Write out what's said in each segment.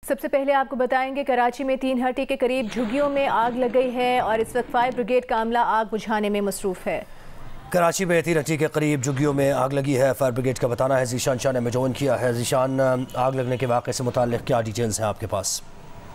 सबसे पहले आपको बताएंगे कराची में 3 हट्टी के करीब झुग्गियों में आग लग गई है और इस वक्त फायर ब्रिगेड का अमला आग बुझाने में मसरूफ़ है। कराची में 3 हट्टी के करीब झुग्गियों में आग लगी है। फायर ब्रिगेड का बताना है। जीशान शाह ने हमें ज्वाइन किया है। जीशान, आग लगने के वाक़े से मुताल्लिक़ क्या डिटेल्स हैं आपके पास?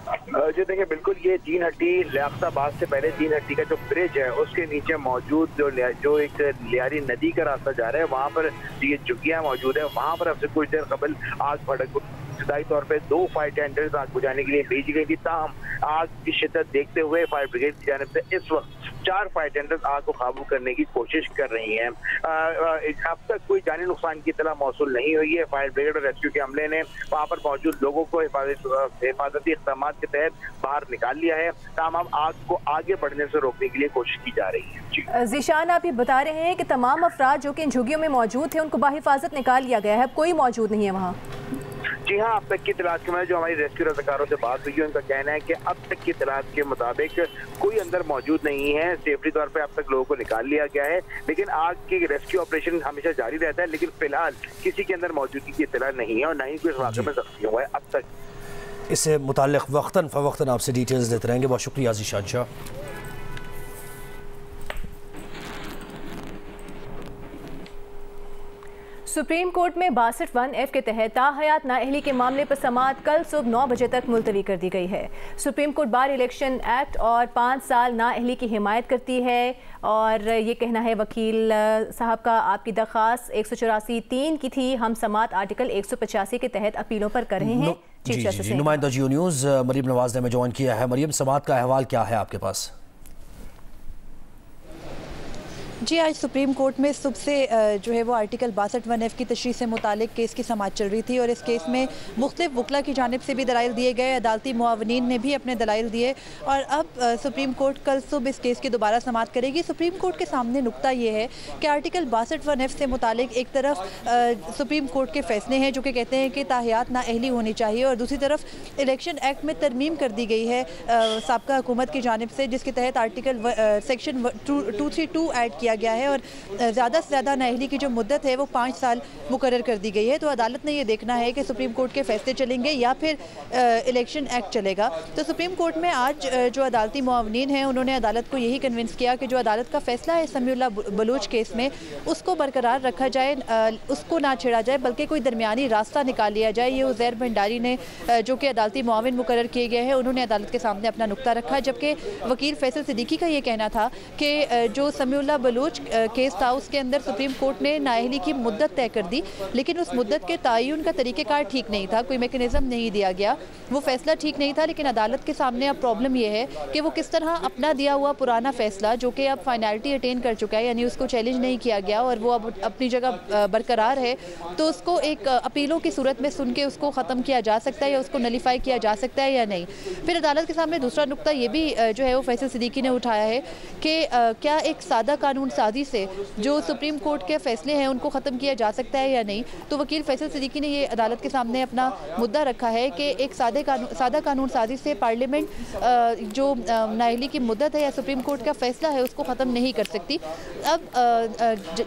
जी देखिए, बिल्कुल ये 3 हट्टी लियाकताबाद से पहले 3 हट्टी का जो ब्रिज है उसके नीचे मौजूद जो एक लियारी नदी का रास्ता जा रहा है, वहाँ पर ये झुग्गियाँ मौजूद है। वहाँ पर अब से कुछ देर कबल आग भड़क, इब्तदाई तौर पे 2 फायर टेंडर्स आग बुझाने के लिए भेजी गई थी। ताहम आग की शिद्दत देखते हुए फायर ब्रिगेड की जानिब से इस वक्त 4 फायर टेंडर्स आग को काबू करने की कोशिश कर रही हैं। अब तक कोई जानी नुकसान की इतला मौसूल नहीं हुई है। फायर ब्रिगेड और रेस्क्यू के अमले ने वहाँ पर मौजूद लोगों को हिफाजती इक़दाम के तहत बाहर निकाल लिया है। तमाम आग को आगे बढ़ने से रोकने के लिए कोशिश की जा रही है। जीशान, आप ये बता रहे हैं कि तमाम अफराद जो कि इन झुग्गियों में मौजूद थे उनको बाहिफाजत निकाल लिया गया है, अब कोई मौजूद नहीं है वहाँ? जी हाँ, अब तक की इतलात के में जो हमारी रेस्क्यू रज़ाकारों से बात हुई है उनका कहना है कि अब तक की इतलात के मुताबिक कोई अंदर मौजूद नहीं है। सेफ्टी तौर पे अब तक लोगों को निकाल लिया गया है, लेकिन आग की रेस्क्यू ऑपरेशन हमेशा जारी रहता है। लेकिन फिलहाल किसी के अंदर मौजूदगी की इतला नहीं है और ना ही कोई इस वाक़े में ज़ख्मी हुआ है अब तक। इससे मुताल्लिक़ वक्तन फ़वक्तन आपसे डिटेल्स देते रहेंगे। बहुत शुक्रिया जीशान शाह। सुप्रीम कोर्ट में 62(1)(f) के तहत ताहयात नाअहली के मामले पर समाअत कल सुबह 9 बजे तक मुलतवी कर दी गई है। Supreme court bar election act और 5 साल नाअहली की हिमायत करती है और ये कहना है वकील साहब का। आपकी दरख्वास्त 184(3) की थी। हम समाअत आर्टिकल 185 के तहत अपीलों पर कर रहे हैं। चीफ जस्टिस नुमाइंदा जियो न्यूज़ मरीम नवाज ने हमें ज्वाइन किया है। मरीम, समाअत का अहवाल क्या है आपके पास? जी, आज सुप्रीम कोर्ट में सुबह से जो है वो आर्टिकल 62(1)(f) की तशरीह से मुतालिक केस की समाअत चल रही थी और इस केस में मुख्तलिफ वकला की जानिब से भी दलाइल दिए गए, अदालती मुआवनीन ने भी अपने दलाइल दिए और अब सुप्रीम कोर्ट कल सुबह इस केस की दोबारा समाअत करेगी। सुप्रीम कोर्ट के सामने नुकता ये है कि आर्टिकल 62(1)(f) से मुतालिक एक तरफ सुप्रीम कोर्ट के फैसले हैं जो कि कहते हैं कि ताहियात नाअहली होनी चाहिए और दूसरी तरफ इलेक्शन एक्ट में तरमीम कर दी गई है साबका हुकूमत की जानिब से, जिसके तहत आर्टिकल सेक्शन 232 ऐड किया गया है और ज़्यादा से ज़्यादा नाअहली की जो मुद्दत है वो 5 साल मुकर्रर कर दी गई है। तो अदालत ने ये देखना है कि सुप्रीम कोर्ट के फैसले चलेंगे या फिर इलेक्शन एक्ट चलेगा। तो सुप्रीम कोर्ट में आज जो अदालती मुआवनीन हैं उन्होंने अदालत को यही कन्विंस किया कि जो अदालत का फैसला है समीउल्लाह बलूच केस में उसको बरकरार रखा जाए, उसको ना छेड़ा जाए, बल्कि कोई दरमियानी रास्ता निकाल लिया जाए। ये उज़ैर भंडारी ने जो कि अदालती मुआविन मुकर्रर किए गए हैं उन्होंने अदालत के सामने अपना नुक्ता रखा, जबकि वकील फैसल सिद्दीकी का ये कहना था कि जो समीउल्लाह बलूच केस था उसके अंदर सुप्रीम कोर्ट ने नाअहली की मुद्दत तय कर दी, लेकिन उस मुद्दत के तयन का तरीक़ेकार ठीक नहीं था, कोई मैकेनिज़्म नहीं दिया गया, वो फैसला ठीक नहीं था। लेकिन अदालत के सामने अब प्रॉब्लम यह है कि वो किस तरह अपना दिया हुआ पुराना फैसला जो कि अब फाइनलिटी अटेन कर चुका है, यानी उसको चैलेंज नहीं किया गया और वो अब अपनी जगह बरकरार है, तो उसको एक अपीलों की सूरत में सुन के उसको ख़त्म किया जा सकता है या उसको नलीफाई किया जा सकता है या नहीं। फिर अदालत के सामने दूसरा नुकता ये भी जो है वो फैसल सिद्दीकी ने उठाया है कि क्या एक सादा कानून साजी से जो सुप्रीम कोर्ट के फैसले हैं उनको ख़त्म किया जा सकता है या नहीं। तो वकील फैसल सिद्दीकी ने ये अदालत के सामने अपना मुद्दा रखा है कि एक सादा कानून साजी से पार्लियामेंट जो नाअहली की मुद्दत है या सुप्रीम कोर्ट का फैसला है उसको ख़त्म नहीं कर सकती। अब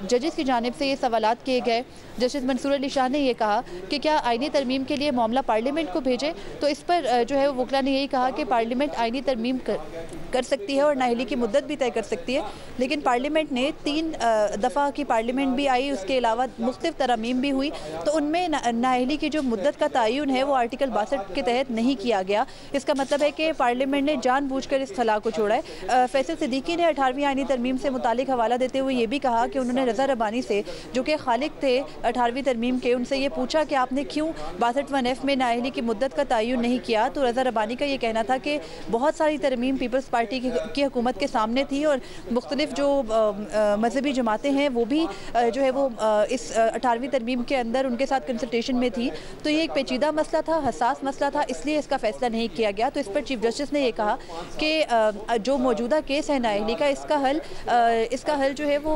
जजेस की जानिब से ये सवालात किए गए। जस्टिस मंसूर अली शाह ने यह कहा कि क्या आईनी तरमीम के लिए मामला पार्लियामेंट को भेजे, तो इस पर जो है वो वकला ने यही कहा कि पार्लियामेंट आईनी तरमीम कर सकती है और नाअहली की मुद्दत भी तय कर सकती है, लेकिन पार्लियामेंट ने 3 दफ़ा की पार्लियामेंट भी आई, उसके अलावा मुख्तलिफ तरमीम भी हुई, तो उनमें नाअहली की जो मुद्दत का तयन है वो आर्टिकल 62 के तहत नहीं किया गया। इसका मतलब है कि पार्लियामेंट ने जानबूझकर इस खला को छोड़ा है। फैसल सिद्दीकी ने 18वीं आईनी तरमीम से मुतालिक हवाला देते हुए ये भी कहा कि उन्होंने रज़ा रबानी से जो कि खालिक थे 18वीं तरमीम के, उनसे ये पूछा कि आपने क्यों 62(1)(f) में नाअहली की मुद्दत का तयन नहीं किया। तो रज़ा रबानी का ये कहना था कि बहुत सारी तरमीम पीपल्स पार्टी की हुकूमत के सामने थी और मुख्तलिफ जो मजहबी जमातें हैं वो भी जो है वो इस 18वीं तरमीम के अंदर उनके साथ कंसल्टेशन में थी। तो ये एक पेचीदा मसला था, हसास मसला था, इसलिए इसका फैसला नहीं किया गया। तो इस पर चीफ जस्टिस ने ये कहा कि जो मौजूदा केस है नाअहली का, इसका हल जो है वो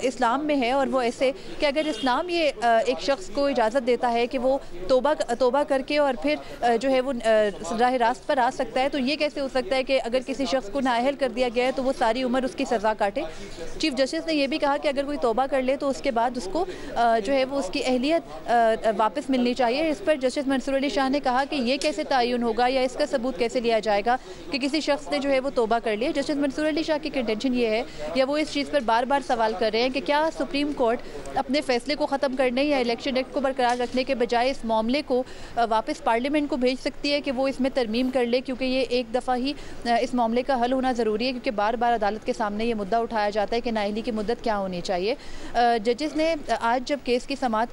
इस्लाम में है और वो ऐसे कि अगर इस्लाम ये एक शख्स को इजाज़त देता है कि वो तौबा करके और फिर जो है वो राह रास्त पर आ सकता है, तो ये कैसे हो सकता है कि अगर अगर किसी शख्स को नाअहल कर दिया गया है तो वो सारी उम्र उसकी सज़ा काटे। चीफ जस्टिस ने यह भी कहा कि अगर कोई तौबा कर ले तो उसके बाद उसको जो है वो उसकी अहलियत वापस मिलनी चाहिए। इस पर जस्टिस मंसूर अली शाह ने कहा कि ये कैसे तयन होगा या इसका सबूत कैसे लिया जाएगा कि किसी शख्स ने जो है वो तौबा कर लिया। जस्टिस मंसूर अली शाह की कंटेंशन ये है या वो इस चीज़ पर बार बार सवाल कर रहे हैं कि क्या सुप्रीम कोर्ट अपने फैसले को ख़त्म करने या इलेक्शन एक्ट को बरकरार रखने के बजाय इस मामले को वापस पार्लियामेंट को भेज सकती है कि वो इसमें तरमीम कर ले, क्योंकि ये एक दफ़ा ही इस मामले का हल होना ज़रूरी है, क्योंकि बार बार अदालत के सामने ये मुद्दा उठाया जाता है कि नाअहली की मुद्दत क्या होनी चाहिए। जजेस ने आज जब केस की समाअत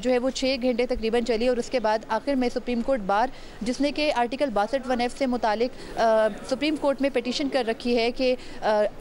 जो है वो 6 घंटे तकरीबन चली और उसके बाद आखिर में सुप्रीम कोर्ट बार, जिसने कि आर्टिकल 62(1)(f) से मुतालिक सुप्रीम कोर्ट में पिटीशन कर रखी है कि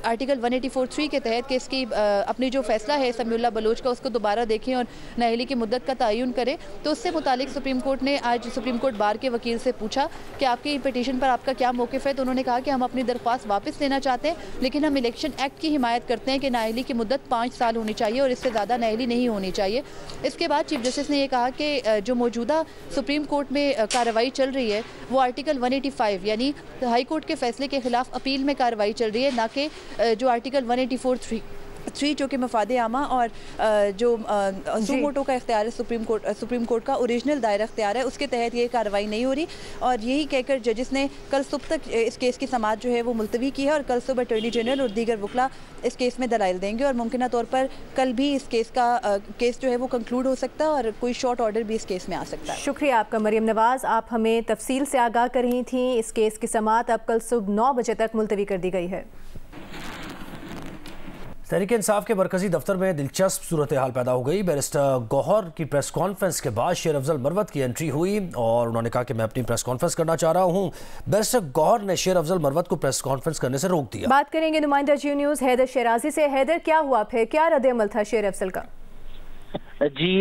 आर्टिकल 184(3) के तहत कि इसकी अपनी जो फैसला है समीउल्लाह बलोच का उसको दोबारा देखें और नाअहली की मुद्दत का तयन करें, तो उससे मुतालिक सुप्रीम कोर्ट ने आज सुप्रीम कोर्ट बार के वकील से पूछा कि आपकी पिटीशन पर आपका क्या मौक़िफ़ है। तो उन्होंने कहा कि हम अपनी दरख्वास्त वापस लेना चाहते हैं, लेकिन हम इलेक्शन एक्ट की हिमायत करते हैं कि नाअहली की मुद्दत 5 साल होनी चाहिए और इससे ज़्यादा नाअहली नहीं होनी चाहिए। इसके बाद चीफ जस्टिस ने यह कहा कि जो मौजूदा सुप्रीम कोर्ट में कार्रवाई चल रही है वो आर्टिकल 185 यानी हाई कोर्ट के फैसले के खिलाफ अपील में कार्रवाई चल रही है, ना कि जो आर्टिकल 184(3) जो कि मफाद आमा और जो सुमोटो का इख्तियार है सुप्रीम कोर्ट का ओरिजिनल दायरा इख्तियार है, उसके तहत ये कार्रवाई नहीं हो रही। और यही कहकर जजेस ने कल सुबह तक इस केस की समाअत जो है वो मुलतवी की है और कल सुबह अटॉर्नी जनरल और दीगर वकला इस केस में दलाइल देंगे और मुमकिन तौर पर कल भी इस केस जो है वो कंक्लूड हो सकता है और कोई शॉर्ट ऑर्डर भी इस केस में आ सकता है। शुक्रिया आपका मरियम नवाज़, आप हमें तफसील से आगाह कर रही थी। इस केस की समाअत अब कल सुबह 9 बजे तक मुलतवी कर दी गई है। तहरीक इंसाफ के मरकजी दफ्तर में दिलचस्प सूरत हाल पैदा हो गई। बैरिस्टर गौहर की प्रेस कॉन्फ्रेंस के बाद शेर अफजल मरवत की एंट्री हुई और उन्होंने कहा कि मैं अपनी प्रेस कॉन्फ्रेंस करना चाह रहा हूं। बैरिस्टर गौहर ने शेर अफजल मरवत को प्रेस कॉन्फ्रेंस करने से रोक दिया। बात करेंगे नुमाइंदा जी न्यूज़ हैदर शराजी से। हैदर, क्या हुआ फिर, क्या रद्द-ए-अमल था शेर अफजल का? जी,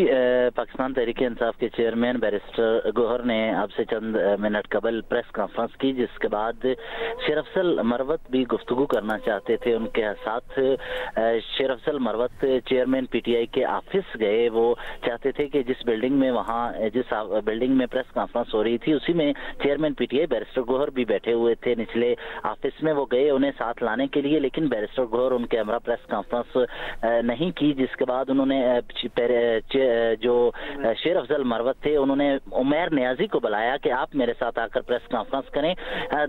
पाकिस्तान तहरीक इंसाफ के चेयरमैन बैरिस्टर गौहर ने अब से चंद मिनट कबल प्रेस कॉन्फ्रेंस की, जिसके बाद शेर अफजल मरवत भी गुफ्तगू करना चाहते थे। उनके साथ शेर अफजल मरवत चेयरमैन पीटीआई के ऑफिस गए। वो चाहते थे कि जिस बिल्डिंग में प्रेस कॉन्फ्रेंस हो रही थी उसी में चेयरमैन पीटीआई बैरिस्टर गौहर भी बैठे हुए थे। निचले ऑफिस में वो गए उन्हें साथ लाने के लिए, लेकिन बैरिस्टर गौहर उनके हमरा प्रेस कॉन्फ्रेंस नहीं की, जिसके बाद उन्होंने जो शेर अफजल मरवत थे उन्होंने उमैर नियाजी को बुलाया कि आप मेरे साथ आकर प्रेस कॉन्फ्रेंस करें।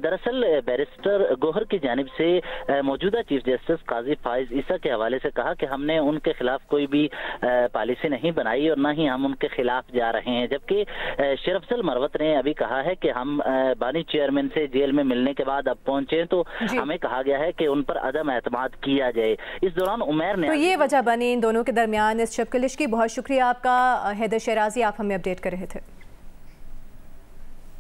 दरअसल बैरिस्टर गौहर की जानिब से मौजूदा चीफ जस्टिस काजी फाइज ईसा के हवाले से कहा कि हमने उनके खिलाफ कोई भी पॉलिसी नहीं बनाई और न ही हम उनके खिलाफ जा रहे हैं। जबकि शेर अफजल मरवत ने अभी कहा है कि हम बानी चेयरमैन से जेल में मिलने के बाद अब पहुंचे तो हमें कहा गया है कि उन पर अदम एतमाद किया जाए। इस दौरान उमैर ने तो ये वजह बनी इन दोनों के दरमियान इस शबकलिश की। बहुत शुक्रिया आपका हैदर शराजी, आप हमें अपडेट कर रहे थे।